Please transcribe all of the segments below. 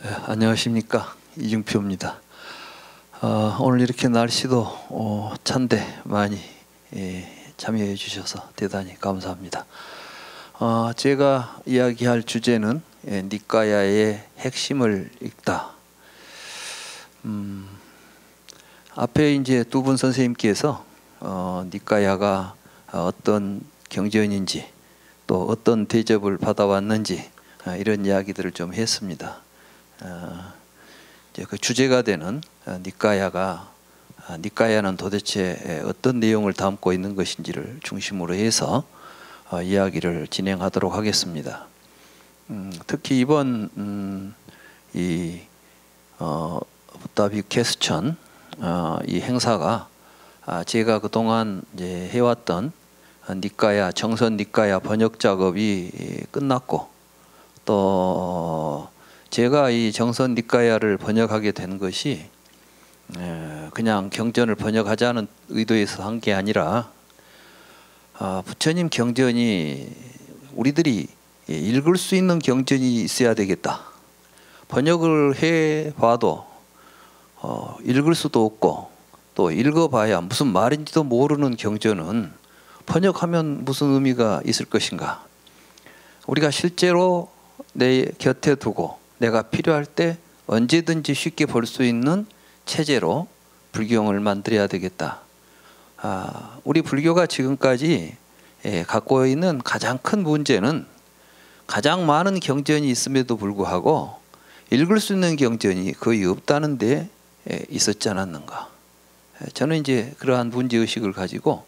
안녕하십니까, 이중표입니다. 오늘 이렇게 날씨도 찬데 많이 참여해 주셔서 대단히 감사합니다. 제가 이야기할 주제는 니까야의 핵심을 읽다. 앞에 이제 두 분 선생님께서 니까야가 어떤 경전인지 또 어떤 대접을 받아왔는지 이런 이야기들을 좀 했습니다. 이제 그 주제가 되는 니까야는 도대체 어떤 내용을 담고 있는 것인지를 중심으로 해서 이야기를 진행하도록 하겠습니다. 특히 이번 아부다비 퀘스천 이 행사가 제가 그동안 이제 해왔던 니까야 정선 니까야 번역 작업이 끝났고 또 제가 이 정선 니까야를 번역하게 된 것이 그냥 경전을 번역하자는 의도에서 한 게 아니라 부처님 경전이 우리들이 읽을 수 있는 경전이 있어야 되겠다. 번역을 해봐도 읽을 수도 없고 또 읽어봐야 무슨 말인지도 모르는 경전은 번역하면 무슨 의미가 있을 것인가. 우리가 실제로 내 곁에 두고 내가 필요할 때 언제든지 쉽게 볼 수 있는 체제로 불경을 만들어야 되겠다. 우리 불교가 지금까지 갖고 있는 가장 큰 문제는 가장 많은 경전이 있음에도 불구하고 읽을 수 있는 경전이 거의 없다는 데 있었지 않았는가. 저는 이제 그러한 문제의식을 가지고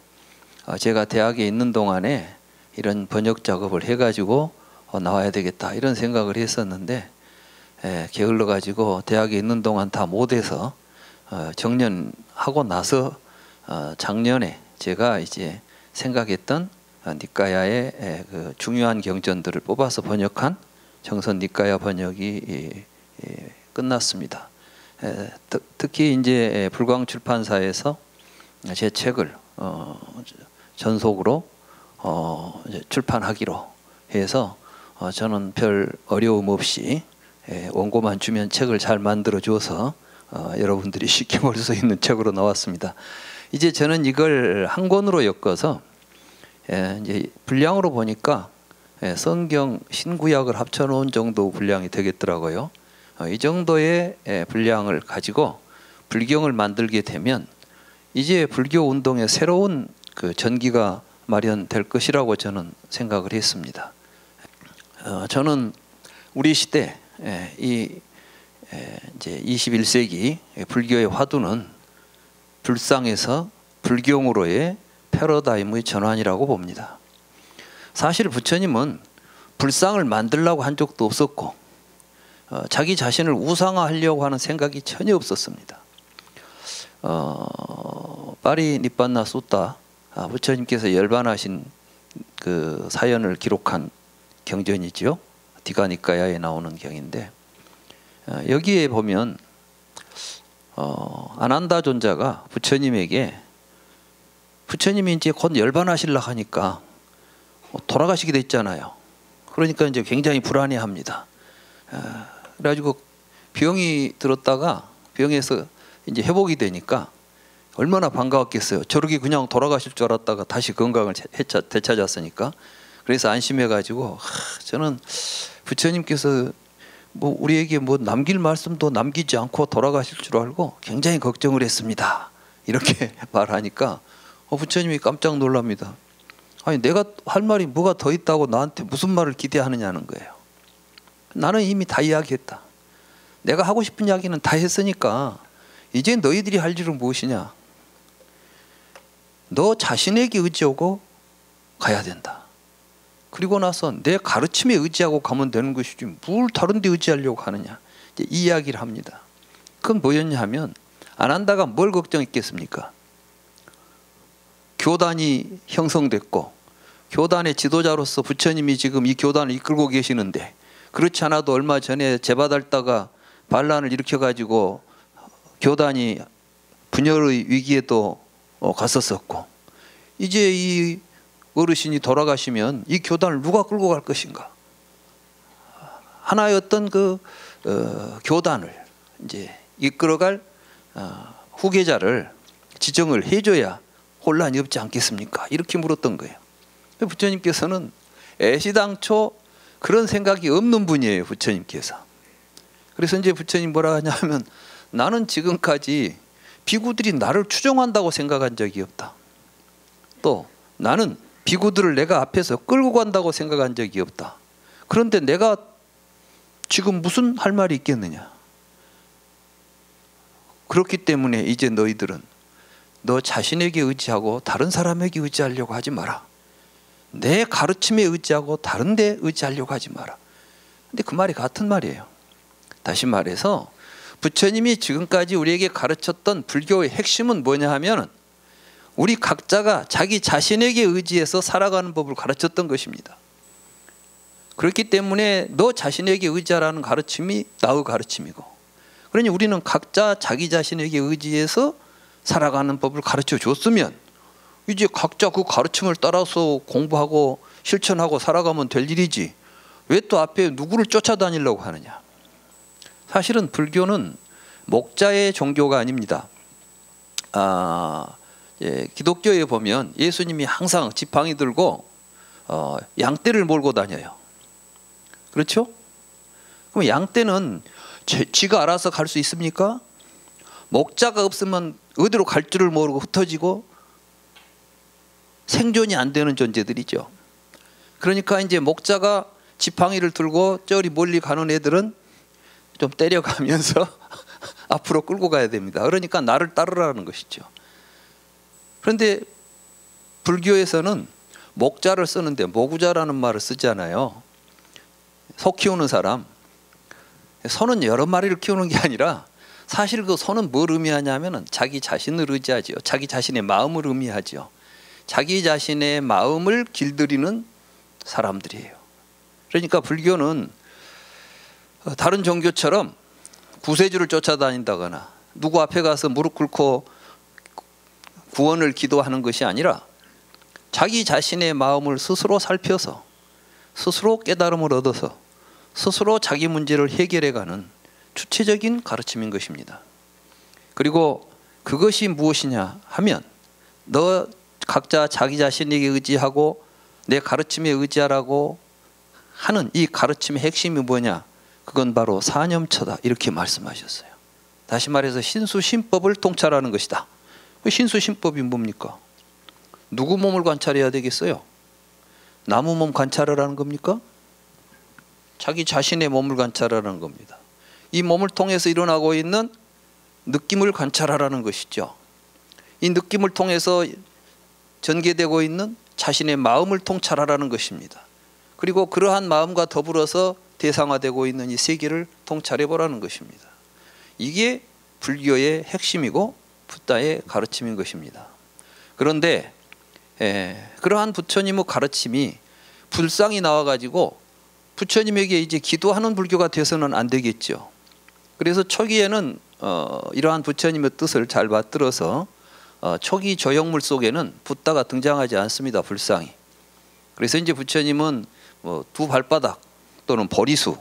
제가 대학에 있는 동안에 이런 번역 작업을 해가지고 나와야 되겠다 이런 생각을 했었는데 게을러 가지고 대학에 있는 동안 다 못해서 정년하고 나서 작년에 제가 이제 생각했던 니까야의 그 중요한 경전들을 뽑아서 번역한 정선 니까야 번역이 끝났습니다. 특히 이제 불광 출판사에서 제 책을 전속으로 출판하기로 해서 저는 별 어려움 없이 원고만 주면 책을 잘 만들어 줘서 여러분들이 쉽게 볼 수 있는 책으로 나왔습니다. 이제 저는 이걸 한 권으로 엮어서 이제 분량으로 보니까 성경 신구약을 합쳐놓은 정도 분량이 되겠더라고요. 이 정도의 분량을 가지고 불경을 만들게 되면 이제 불교 운동의 새로운 그 전기가 마련될 것이라고 저는 생각을 했습니다. 저는 우리 시대 이제 21세기 불교의 화두는 불상에서 불경으로의 패러다임의 전환이라고 봅니다. 사실 부처님은 불상을 만들려고 한 적도 없었고 자기 자신을 우상화하려고 하는 생각이 전혀 없었습니다. 파리 니빤나 숫다 부처님께서 열반하신 그 사연을 기록한 경전이죠. 디가니까야에 나오는 경인데 여기에 보면 아난다 존자가 부처님에게 부처님이 이제 곧 열반하시려고 하니까 돌아가시게 됐잖아요. 그러니까 이제 굉장히 불안해합니다. 그래가지고 병이 들었다가 병에서 이제 회복이 되니까 얼마나 반가웠겠어요. 저렇게 그냥 돌아가실 줄 알았다가 다시 건강을 되찾았으니까. 그래서 안심해가지고 저는 부처님께서 뭐 우리에게 뭐 남길 말씀도 남기지 않고 돌아가실 줄 알고 굉장히 걱정을 했습니다. 이렇게 말하니까 부처님이 깜짝 놀랍니다. 아니 내가 할 말이 뭐가 더 있다고 나한테 무슨 말을 기대하느냐는 거예요. 나는 이미 다 이야기했다. 내가 하고 싶은 이야기는 다 했으니까 이제 너희들이 할 일은 무엇이냐. 너 자신에게 의지하고 가야 된다. 그리고 나서 내 가르침에 의지하고 가면 되는 것이지 뭘 다른 데 의지하려고 하느냐. 이제 이 이야기를 합니다. 그건 뭐였냐 하면 아난다가 뭘 걱정했겠습니까? 교단이 형성됐고 교단의 지도자로서 부처님이 지금 이 교단을 이끌고 계시는데 그렇지 않아도 얼마 전에 제바달다가 반란을 일으켜가지고 교단이 분열의 위기에도 갔었었고 이제 이 어르신이 돌아가시면 이 교단을 누가 끌고 갈 것인가? 하나의 어떤 그 교단을 이제 이끌어갈 후계자를 지정을 해줘야 혼란이 없지 않겠습니까? 이렇게 물었던 거예요. 부처님께서는 애시당초 그런 생각이 없는 분이에요. 부처님께서. 그래서 이제 부처님 뭐라 하냐면, 나는 지금까지 비구들이 나를 추종한다고 생각한 적이 없다. 또 나는 비구들을 내가 앞에서 끌고 간다고 생각한 적이 없다. 그런데 내가 지금 무슨 할 말이 있겠느냐. 그렇기 때문에 이제 너희들은 너 자신에게 의지하고 다른 사람에게 의지하려고 하지 마라. 내 가르침에 의지하고 다른 데 의지하려고 하지 마라. 근데 그 말이 같은 말이에요. 다시 말해서 부처님이 지금까지 우리에게 가르쳤던 불교의 핵심은 뭐냐 하면, 우리 각자가 자기 자신에게 의지해서 살아가는 법을 가르쳤던 것입니다. 그렇기 때문에 너 자신에게 의지하라는 가르침이 나의 가르침이고, 그러니 우리는 각자 자기 자신에게 의지해서 살아가는 법을 가르쳐 줬으면 이제 각자 그 가르침을 따라서 공부하고 실천하고 살아가면 될 일이지, 왜 또 앞에 누구를 쫓아다니려고 하느냐. 사실은 불교는 목자의 종교가 아닙니다. 기독교에 보면 예수님이 항상 지팡이 들고 양떼를 몰고 다녀요. 그렇죠? 그럼 양떼는 지가 알아서 갈 수 있습니까? 목자가 없으면 어디로 갈 줄을 모르고 흩어지고 생존이 안 되는 존재들이죠. 그러니까 이제 목자가 지팡이를 들고 저리 멀리 가는 애들은 좀 때려가면서 앞으로 끌고 가야 됩니다. 그러니까 나를 따르라는 것이죠. 그런데 불교에서는 목자를 쓰는데 모구자라는 말을 쓰잖아요. 소 키우는 사람. 소는 여러 마리를 키우는 게 아니라 사실 그 소는 뭘 의미하냐면 자기 자신을 의지하죠. 자기 자신의 마음을 의미하죠. 자기 자신의 마음을 길들이는 사람들이에요. 그러니까 불교는 다른 종교처럼 구세주를 쫓아다닌다거나 누구 앞에 가서 무릎 꿇고 구원을 기도하는 것이 아니라 자기 자신의 마음을 스스로 살펴서 스스로 깨달음을 얻어서 스스로 자기 문제를 해결해가는 주체적인 가르침인 것입니다. 그리고 그것이 무엇이냐 하면, 너 각자 자기 자신에게 의지하고 내 가르침에 의지하라고 하는 이 가르침의 핵심이 뭐냐? 그건 바로 사념처다, 이렇게 말씀하셨어요. 다시 말해서 신수신법을 통찰하는 것이다. 신수신법이 뭡니까? 누구 몸을 관찰해야 되겠어요? 나무 몸 관찰하라는 겁니까? 자기 자신의 몸을 관찰하라는 겁니다. 이 몸을 통해서 일어나고 있는 느낌을 관찰하라는 것이죠. 이 느낌을 통해서 전개되고 있는 자신의 마음을 통찰하라는 것입니다. 그리고 그러한 마음과 더불어서 대상화되고 있는 이 세계를 통찰해 보라는 것입니다. 이게 불교의 핵심이고 붓다의 가르침인 것입니다. 그런데 그러한 부처님의 가르침이 불상이 나와가지고 부처님에게 이제 기도하는 불교가 돼서는 안 되겠죠. 그래서 초기에는 이러한 부처님의 뜻을 잘 받들어서 초기 조형물 속에는 붓다가 등장하지 않습니다. 불상이. 그래서 이제 부처님은 두 발바닥 또는 보리수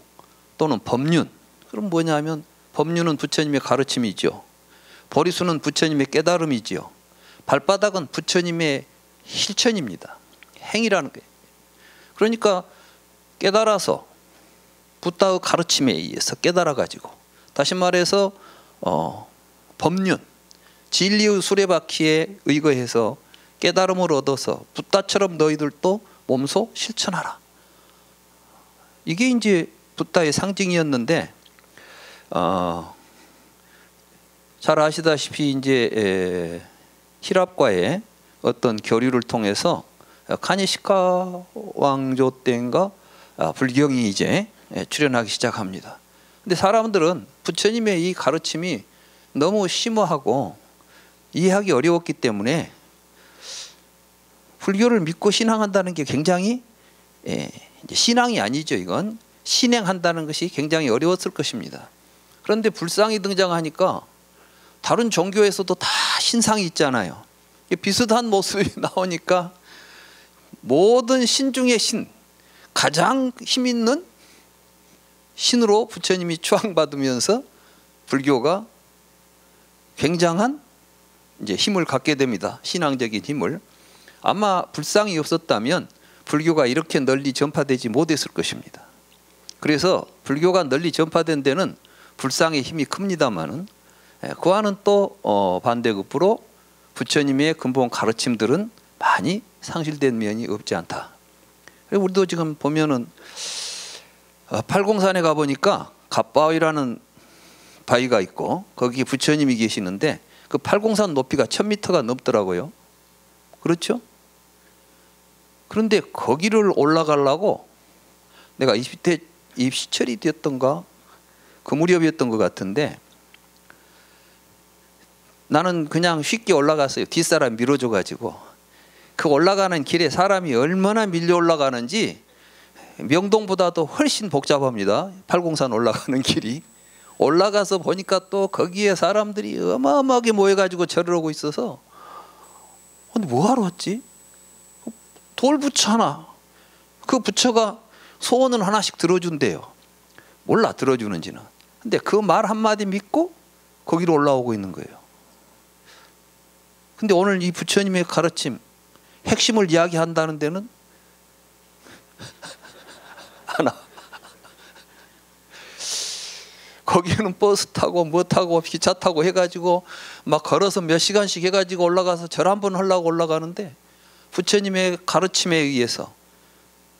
또는 법륜. 그럼 뭐냐면 법륜은 부처님의 가르침이죠. 보리수는 부처님의 깨달음이지요. 발바닥은 부처님의 실천입니다. 행위라는 거예요. 그러니까 깨달아서 붓다의 가르침에 의해서 깨달아가지고, 다시 말해서 법륜, 진리의 수레바퀴에 의거해서 깨달음을 얻어서 붓다처럼 너희들도 몸소 실천하라. 이게 이제 붓다의 상징이었는데, 잘 아시다시피 이제 히랍과의 어떤 교류를 통해서 카니시카 왕조 때인가 불경이 이제 출현하기 시작합니다. 근데 사람들은 부처님의 이 가르침이 너무 심오하고 이해하기 어려웠기 때문에 불교를 믿고 신앙한다는 게 굉장히 신앙이 아니죠. 이건 신행한다는 것이 굉장히 어려웠을 것입니다. 그런데 불상이 등장하니까 다른 종교에서도 다 신상이 있잖아요. 비슷한 모습이 나오니까 모든 신 중의 신, 가장 힘 있는 신으로 부처님이 추앙받으면서 불교가 굉장한 이제 힘을 갖게 됩니다. 신앙적인 힘을. 아마 불상이 없었다면 불교가 이렇게 널리 전파되지 못했을 것입니다. 그래서 불교가 널리 전파된 데는 불상의 힘이 큽니다만은 그와는 또 반대급부로 부처님의 근본 가르침들은 많이 상실된 면이 없지 않다. 우리도 지금 보면은 팔공산에 가 보니까 갓바위라는 바위가 있고 거기 부처님이 계시는데 그 팔공산 높이가 1000m가 넘더라고요. 그렇죠? 그런데 거기를 올라가려고 내가 20대 입시철이 되었던가 그 무렵이었던 것 같은데 나는 그냥 쉽게 올라갔어요. 뒷사람 밀어줘 가지고. 그 올라가는 길에 사람이 얼마나 밀려 올라가는지 명동보다도 훨씬 복잡합니다. 팔공산 올라가는 길이. 올라가서 보니까 또 거기에 사람들이 어마어마하게 모여가지고 절을 하고 있어서 근데 뭐하러 왔지? 돌 부처 하나. 그 부처가 소원은 하나씩 들어준대요. 몰라 들어주는지는. 근데 그 말 한마디 믿고 거기로 올라오고 있는 거예요. 근데 오늘 이 부처님의 가르침 핵심을 이야기한다는 데는 하나. 거기는 버스 타고 뭐 타고 기차 타고 해가지고 막 걸어서 몇 시간씩 해가지고 올라가서 절 한 번 하려고 올라가는데 부처님의 가르침에 의해서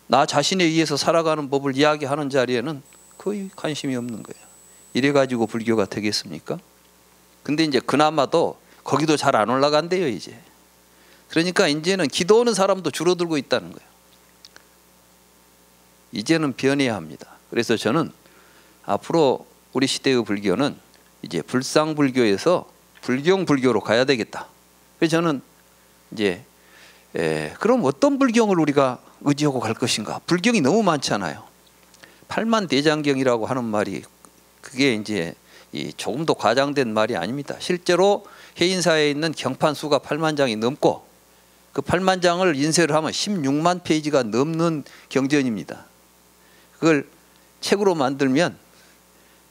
나 자신에 의해서 살아가는 법을 이야기하는 자리에는 거의 관심이 없는 거예요. 이래가지고 불교가 되겠습니까? 근데 이제 그나마도 거기도 잘 안 올라간대요 이제. 그러니까 이제는 기도하는 사람도 줄어들고 있다는 거예요. 이제는 변해야 합니다. 그래서 저는 앞으로 우리 시대의 불교는 이제 불상불교에서 불경불교로 가야 되겠다. 그래서 저는 이제 그럼 어떤 불경을 우리가 의지하고 갈 것인가? 불경이 너무 많잖아요. 팔만대장경이라고 하는 말이 그게 이제 조금도 과장된 말이 아닙니다. 실제로 해인사에 있는 경판 수가 8만 장이 넘고 그 8만 장을 인쇄를 하면 16만 페이지가 넘는 경전입니다. 그걸 책으로 만들면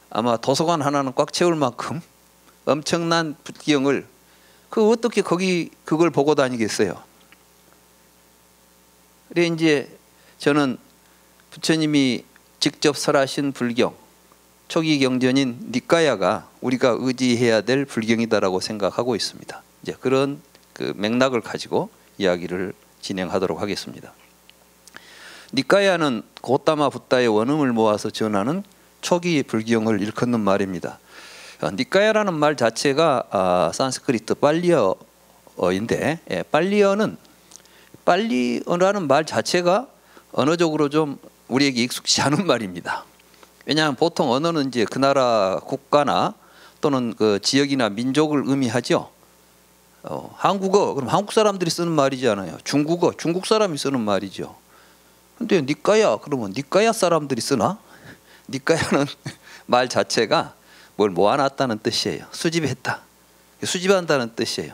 아마 도서관 하나는 꽉 채울 만큼 엄청난 불경을 그 어떻게 거기 그걸 보고 다니겠어요? 그래 이제 저는 부처님이 직접 설하신 불경 초기 경전인 니까야가 우리가 의지해야 될 불경이다라고 생각하고 있습니다. 이제 그런 그 맥락을 가지고 이야기를 진행하도록 하겠습니다. 니까야는 고타마 붓다의 원음을 모아서 전하는 초기 불경을 일컫는 말입니다. 니까야라는 말 자체가 산스크리트 빨리어인데 빨리어는 빨리어라는 말 자체가 언어적으로 좀 우리에게 익숙치 않은 말입니다. 왜냐하면 보통 언어는 이제 그 나라 국가나 또는 그 지역이나 민족을 의미하죠. 한국어 그럼 한국 사람들이 쓰는 말이지 않아요. 중국어 중국 사람이 쓰는 말이죠. 근데 니까야 그러면 니까야 사람들이 쓰나? 니까야는 말 자체가 뭘 모아놨다는 뜻이에요. 수집했다. 수집한다는 뜻이에요.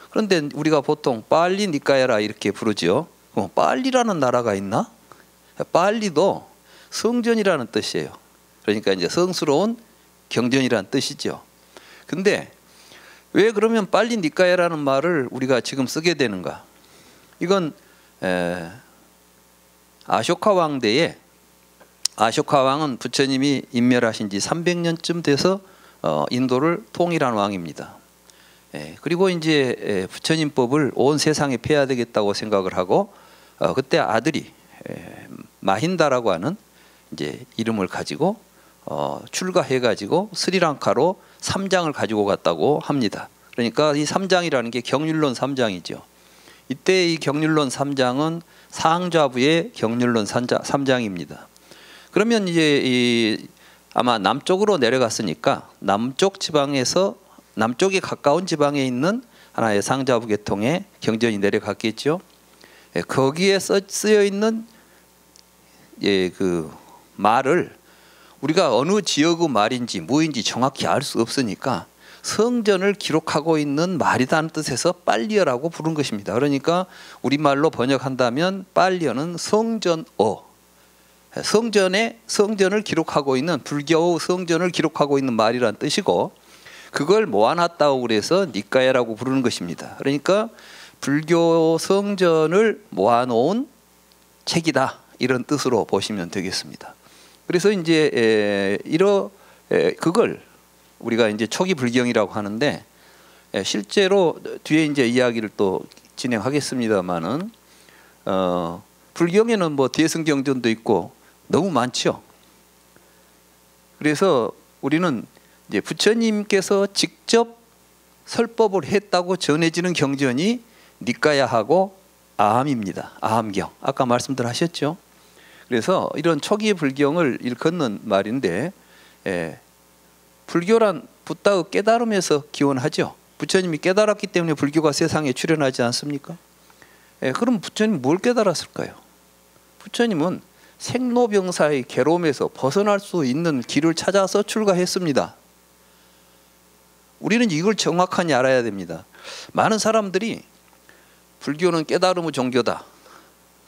그런데 우리가 보통 빨리 니까야라 이렇게 부르죠. 빨리라는 나라가 있나? 빨리도 성전이라는 뜻이에요. 그러니까 이제 성스러운 경전이라는 뜻이죠. 근데 왜 그러면 빨리 니까야라는 말을 우리가 지금 쓰게 되는가? 이건 아쇼카 왕 때에 아쇼카 왕은 부처님이 인멸하신 지 300년쯤 돼서 인도를 통일한 왕입니다. 그리고 이제 부처님법을 온 세상에 폐해야 되겠다고 생각을 하고 그때 아들이 마힌다라고 하는 이제 이름을 가지고 출가해가지고 스리랑카로 3장을 가지고 갔다고 합니다. 그러니까 이 3장이라는 게 경률론 3장이죠. 이때 이 경률론 3장은 상좌부의 경률론 3장입니다. 그러면 이제 아마 남쪽으로 내려갔으니까 남쪽 지방에서 남쪽에 가까운 지방에 있는 하나의 상좌부 계통의 경전이 내려갔겠죠. 거기에 쓰여 있는 그 말을 우리가 어느 지역의 말인지 뭐인지 정확히 알 수 없으니까 성전을 기록하고 있는 말이라는 뜻에서 빨리어라고 부른 것입니다. 그러니까 우리말로 번역한다면 빨리어는 성전어, 성전을 기록하고 있는, 불교 성전을 기록하고 있는 말이란 뜻이고, 그걸 모아놨다고 그래서 니까야라고 부르는 것입니다. 그러니까 불교 성전을 모아놓은 책이다, 이런 뜻으로 보시면 되겠습니다. 그래서 이제 그걸 우리가 이제 초기 불경이라고 하는데, 실제로 뒤에 이제 이야기를 또 진행하겠습니다만은, 불경에는 뭐 대승경전도 있고 너무 많죠. 그래서 우리는 이제 부처님께서 직접 설법을 했다고 전해지는 경전이 니까야하고 아함입니다. 아함경. 아까 말씀들 하셨죠. 그래서 이런 초기 불경을 일컫는 말인데, 불교란 붓다의 깨달음에서 기원하죠. 부처님이 깨달았기 때문에 불교가 세상에 출현하지 않습니까? 그럼 부처님 뭘 깨달았을까요? 부처님은 생로병사의 괴로움에서 벗어날 수 있는 길을 찾아서 출가했습니다. 우리는 이걸 정확하게 알아야 됩니다. 많은 사람들이 불교는 깨달음의 종교다,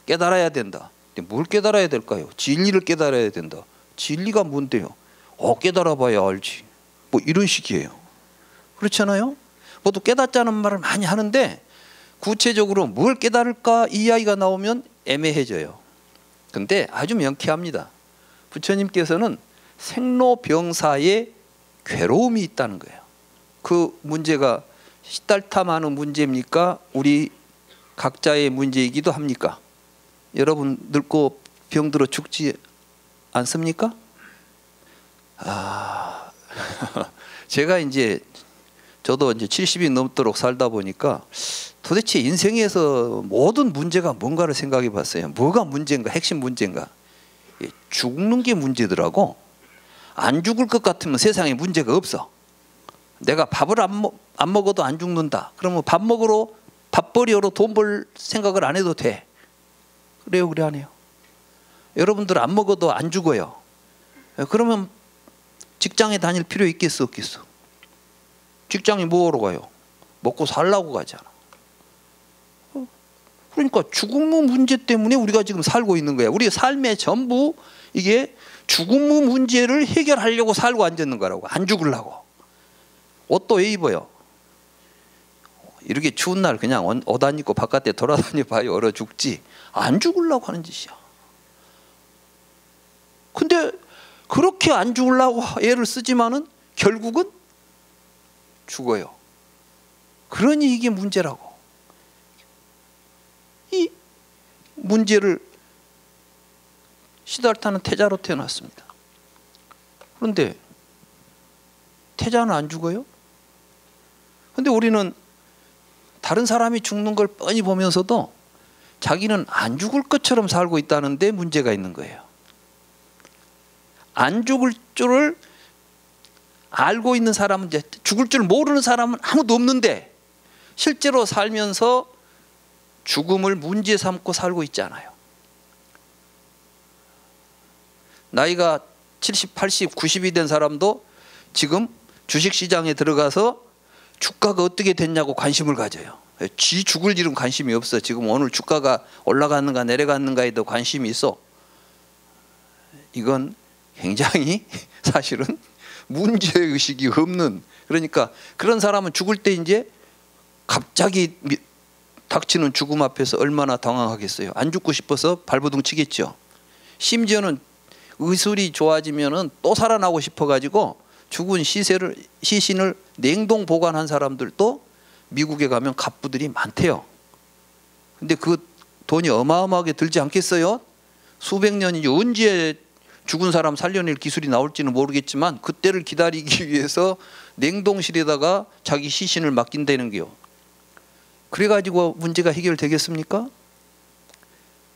깨달아야 된다. 근데 뭘 깨달아야 될까요? 진리를 깨달아야 된다. 진리가 뭔데요? 깨달아봐야 알지, 뭐 이런 식이에요. 그렇잖아요? 모두 깨닫자는 말을 많이 하는데 구체적으로 뭘 깨달을까, 이 이야기가 나오면 애매해져요. 근데 아주 명쾌합니다. 부처님께서는 생로병사의 괴로움이 있다는 거예요. 그 문제가 시달탐하는 문제입니까? 우리 각자의 문제이기도 합니까? 여러분 늙고 병들어 죽지 않습니까? 제가 저도 이제 70이 넘도록 살다 보니까 도대체 인생에서 모든 문제가 뭔가를 생각해 봤어요. 뭐가 문제인가, 핵심 문제인가? 죽는 게 문제더라고. 안 죽을 것 같으면 세상에 문제가 없어. 내가 밥을 안 먹어도 안 죽는다. 그러면 밥벌이로 돈 벌 생각을 안 해도 돼. 그래요, 그래 안 해요? 여러분들 안 먹어도 안 죽어요. 그러면 직장에 다닐 필요 있겠어, 없겠어? 직장에 뭐하러 가요? 먹고 살라고 가잖아. 그러니까 죽음의 문제 때문에 우리가 지금 살고 있는 거야. 우리의 삶의 전부 이게 죽음의 문제를 해결하려고 살고 앉았는 거라고. 안 죽으려고. 옷도 왜 입어요? 이렇게 추운 날 그냥 옷 안 입고 바깥에 돌아다녀 봐요. 얼어 죽지. 안 죽으려고 하는 짓이야. 근데 그렇게 안 죽으려고 애를 쓰지만은 결국은 죽어요. 그러니 이게 문제라고. 이 문제를 시달타는 태자로 태어났습니다. 그런데 태자는 안 죽어요? 근데 우리는 다른 사람이 죽는 걸 뻔히 보면서도 자기는 안 죽을 것처럼 살고 있다는데 문제가 있는 거예요. 안 죽을 줄을 알고 있는 사람은, 이제 죽을 줄 모르는 사람은 아무도 없는데 실제로 살면서 죽음을 문제 삼고 살고 있잖아요. 나이가 70, 80, 90이 된 사람도 지금 주식시장에 들어가서 주가가 어떻게 됐냐고 관심을 가져요. 지 죽을 일은 관심이 없어. 지금 오늘 주가가 올라갔는가 내려갔는가에도 관심이 있어. 이건 굉장히 사실은 문제의식이 없는, 그러니까 그런 사람은 죽을 때 이제 갑자기 닥치는 죽음 앞에서 얼마나 당황하겠어요. 안 죽고 싶어서 발버둥 치겠죠. 심지어는 의술이 좋아지면은 또 살아나고 싶어가지고 죽은 시신을 냉동 보관한 사람들도 미국에 가면 갑부들이 많대요. 근데 그 돈이 어마어마하게 들지 않겠어요? 수백 년이 언제 죽은 사람 살려낼 기술이 나올지는 모르겠지만 그때를 기다리기 위해서 냉동실에다가 자기 시신을 맡긴다는 게요. 그래가지고 문제가 해결되겠습니까?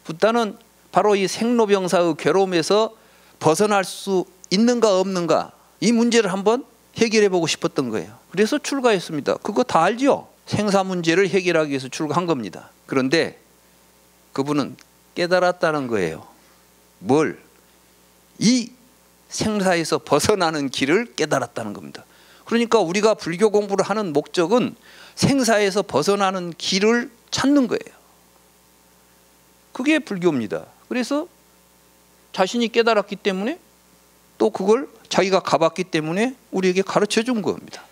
부다는 바로 이 생로병사의 괴로움에서 벗어날 수 있는가 없는가, 이 문제를 한번 해결해 보고 싶었던 거예요. 그래서 출가했습니다. 그거 다 알죠? 생사 문제를 해결하기 위해서 출가한 겁니다. 그런데 그분은 깨달았다는 거예요. 뭘? 이 생사에서 벗어나는 길을 깨달았다는 겁니다. 그러니까 우리가 불교 공부를 하는 목적은 생사에서 벗어나는 길을 찾는 거예요. 그게 불교입니다. 그래서 자신이 깨달았기 때문에 또 그걸 자기가 가봤기 때문에 우리에게 가르쳐 준 겁니다.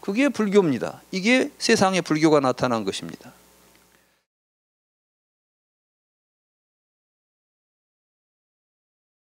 그게 불교입니다. 이게 세상에 불교가 나타난 것입니다.